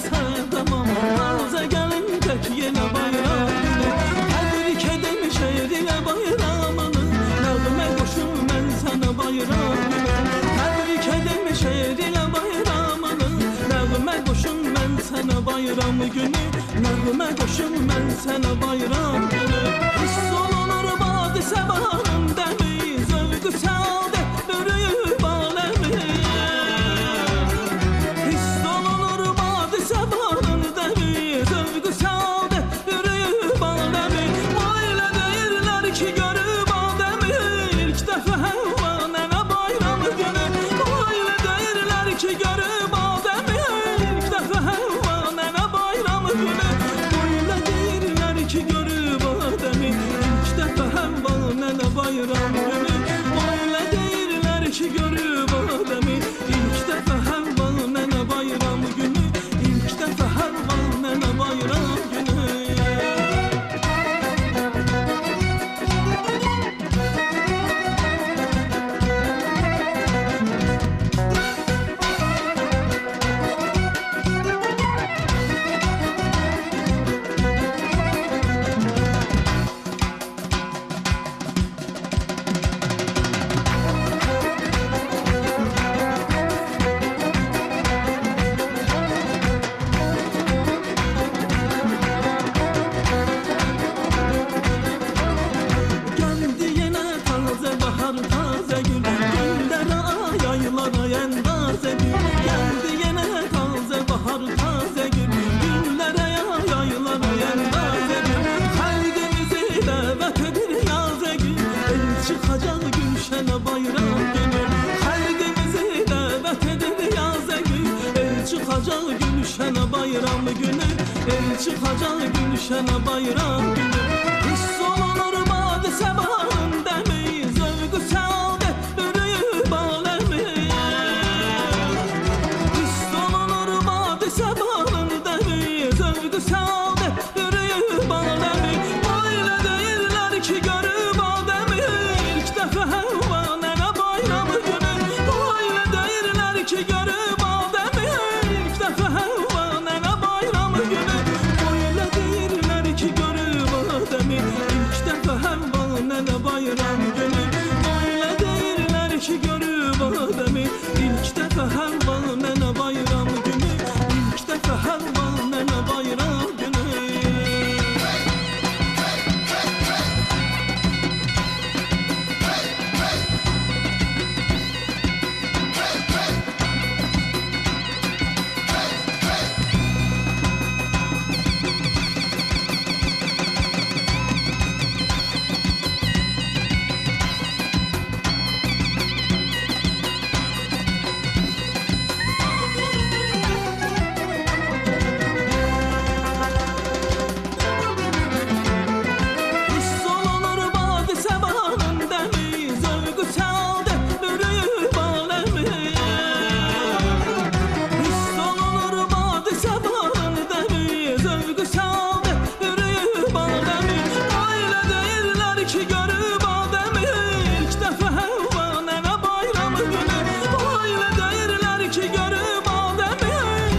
sən tamam Taze gelin tek yine bayram günü Tebrik edem şehriyle bayramını Nəğmə qoşum mən sənə bayram günü Tebrik edem şehriyle bayramını Nəğmə qoşum mən sənə bayram günü Nəğmə qoşum mən sənə bayram günü Hiss olunur badi səbanın dəmi Zövqü səadət bürüyüb aləmi Hiss olunur badi səbanın dəmi Zövqü səadət bürüyüb aləmi Ailə deyirlər ki görüb adəmi İlk dəfə Həvva nənə bayram günü Ailə deyirlər ki görüb adəmi İlk dəfə Həvva nənə bayram günü Ailə deyirlər ki görüb adəmi İlk dəfə Həvva nənə bayram günü Ailə deyirlər ki görüb adəmi İlk dəfə Həvva nənə bayram günü İlk dəfə Həvva nənə bayram günü Geldi yine taze bahar taze gül Güllere ay aylara endaze gül Geldi yine taze bahar taze gül Güllere ay aylara endaze gül Kalbimizi davet edir yaze gül El çıkacak gülşene bayram günü Kalbimizi davet edir yaze gül El çıkacak gülşene bayram günü El çıkacak gülşene bayram günü Hiss olunur badi səbanın dəmi Zövqü səadət bürüyüb aləmi Hiss olunur badi səbanın dəmi Zövqü səadət bürüyüb aləmi Ailə deyirlər ki görüb adəmi İlk dəfə Həvva nənə bayram günü Ailə deyirlər ki görüb adəmi İlk dəfə Həvva nənə bayram günü Ailə deyirlər ki görüb adəmi İlk dəfə Həvva nənə bayram günü Ailə deyirlər ki görüb adəmi İlk dəfə Həvva nənə bayram günü İlk dəfə Həvva nənə bayram günü Hiss olunur badi səbanın dəmi Zövqü səadət bürüyüb aləmi Hiss olunur badi səbanın dəmi Zövqü səadət bürüyüb aləmi Ailə deyirlər ki görüb adəmi İlk dəfə Həvva nənə bayram günü Ailə deyirlər ki görüb adəmi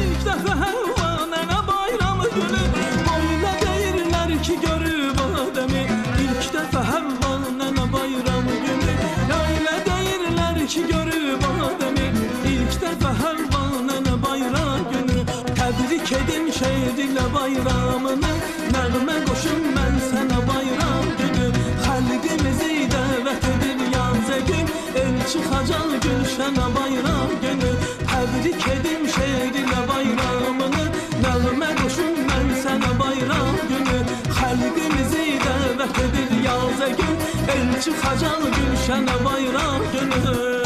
İlk dəfə Həvva nənə bayram günü Ailə deyirlər ki görüb adəmi İlk dəfə Həvva nənə bayram günü Ailə deyirlər ki görüb adəmi İlk dəfə Həvva nənə bayram günü Təbrik edim şehrilə bayramını Nəğmə qoşum mən sənə bayram günü Xalqimizi dəvət edir yazə gün El çıxacaq gülşənə bayram günü Təbrik edim şehrilə bayramını Nəğmə qoşum mən sənə bayram günü Xalqimizi dəvət edir yazə gün El çıxacaq gülşənə bayram günü